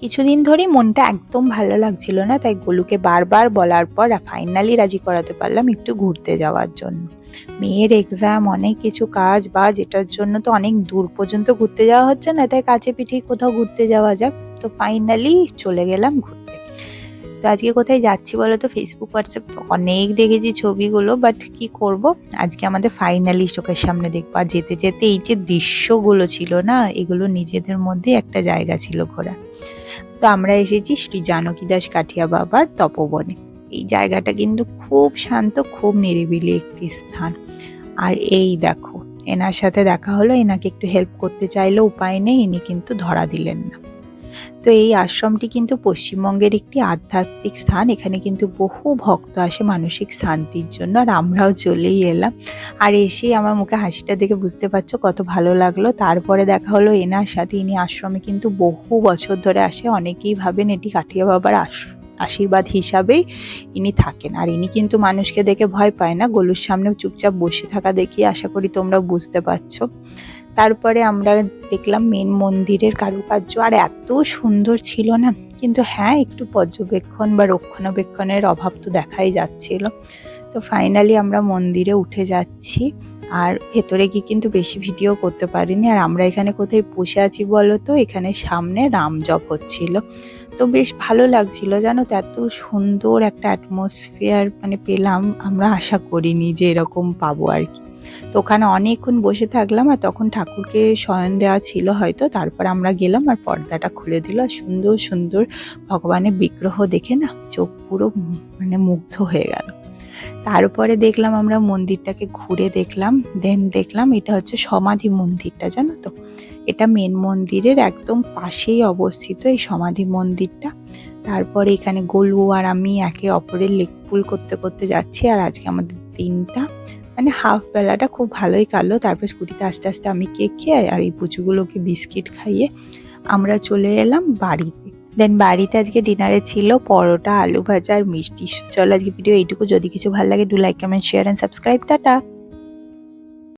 কিছুদিন ধরেই মনটা একদম ভালো লাগছিল না, তাই গোলুকে বারবার বলার পর ফাইনালি রাজি করাতে পারলাম একটু ঘুরতে যাওয়ার জন্য। মেয়ের এক্সাম, অনেক কিছু কাজ বাজ, এটার জন্য তো অনেক দূর পর্যন্ত ঘুরতে যাওয়া হচ্ছে না, তাই কাছে পিঠেই কোথাও ঘুরতে যাওয়া যাক। তো ফাইনালি চলে গেলাম ঘুরতে। তো আজকে কোথায় যাচ্ছি বলো তো? ফেসবুক হোয়াটসঅ্যাপ তো অনেক দেখেছি ছবিগুলো, বাট কি করব, আজকে আমাদের ফাইনালি চোখের সামনে দেখবো। আর যেতে যেতে এই যে দৃশ্যগুলো ছিল না, এগুলো নিজেদের মধ্যে একটা জায়গা ছিল ঘোরা। তো আমরা এসেছি শ্রী জানকী দাস কাঠিয়া বাবার তপবনে। এই জায়গাটা কিন্তু খুব শান্ত, খুব নিরিবিলি একটি স্থান। আর এই দেখো, এনার সাথে দেখা হলো, এনাকে একটু হেল্প করতে চাইলেও উপায় নেই, ইনি কিন্তু ধরা দিলেন না। তো এই আশ্রমটি কিন্তু পশ্চিমবঙ্গের একটি আধ্যাত্মিক স্থান। এখানে কিন্তু বহু ভক্ত আসে মানসিক শান্তির জন্য, আর আমরাও চলেই এলাম। আর এসেই আমার মুখে হাসিটা দেখে বুঝতে পারছো কত ভালো লাগলো। তারপরে দেখা হলো এনার সাথে। ইনি আশ্রমে কিন্তু বহু বছর ধরে আসে। অনেকেই ভাবেন এটি কাঠিয়া বাবার আশীর্বাদ হিসাবেই ইনি থাকেন। আর ইনি কিন্তু মানুষকে দেখে ভয় পায় না, গলুর সামনে চুপচাপ বসে থাকা দেখি আশা করি তোমরা বুঝতে পারছো। তারপরে আমরা দেখলাম মেন মন্দিরের কারুকার্য, আর এত সুন্দর ছিল না। কিন্তু হ্যাঁ, একটু পর্যবেক্ষণ বা রক্ষণাবেক্ষণের অভাব তো দেখাই যাচ্ছিল। তো ফাইনালি আমরা মন্দিরে উঠে যাচ্ছি। আর ভেতরে গিয়ে কিন্তু বেশি ভিডিও করতে পারিনি। আর আমরা এখানে কোথায় বসে আছি বলো তো? এখানে সামনে রাম জপ হচ্ছিল। তো বেশ ভালো লাগছিল জানো তো, এত সুন্দর একটা অ্যাটমসফিয়ার মানে পেলাম, আমরা আশা করিনি যে এরকম পাবো আর কি। তো ওখানে অনেকক্ষণ বসে থাকলাম, আর তখন ঠাকুরকে শয়ন দেওয়া ছিল হয়তো। তারপর আমরা গেলাম আর পর্দাটা খুলে দিল। আর সুন্দর সুন্দর ভগবানের বিগ্রহ দেখে না চোখ পুরো মানে মুগ্ধ হয়ে গেল। তারপরে দেখলাম আমরা মন্দিরটাকে ঘুরে দেখলাম। দেন দেখলাম এটা হচ্ছে সমাধি মন্দিরটা, জানো তো? এটা মেন মন্দিরের একদম পাশেই অবস্থিত এই সমাধি মন্দিরটা। তারপরে এখানে গোলু আর আমি একে অপরের লেগ পুল করতে করতে যাচ্ছি। আর আজকে আমাদের দিনটা মানে হাফ বেলাটা খুব ভালোই কাটলো। তারপর স্কুটিতে আস্তে আস্তে আমি কেক খেয়ে আর এই পুচুগুলোকে বিস্কিট খাইয়ে আমরা চলে এলাম বাড়িতে। দেন বাড়িতে আজকে ডিনারে ছিল পরোটা, আলু ভাজা আর মিষ্টি। চলো আজকে ভিডিও এইটুকু। যদি কিছু ভালো লাগে do like, comment, share and subscribe. Tata.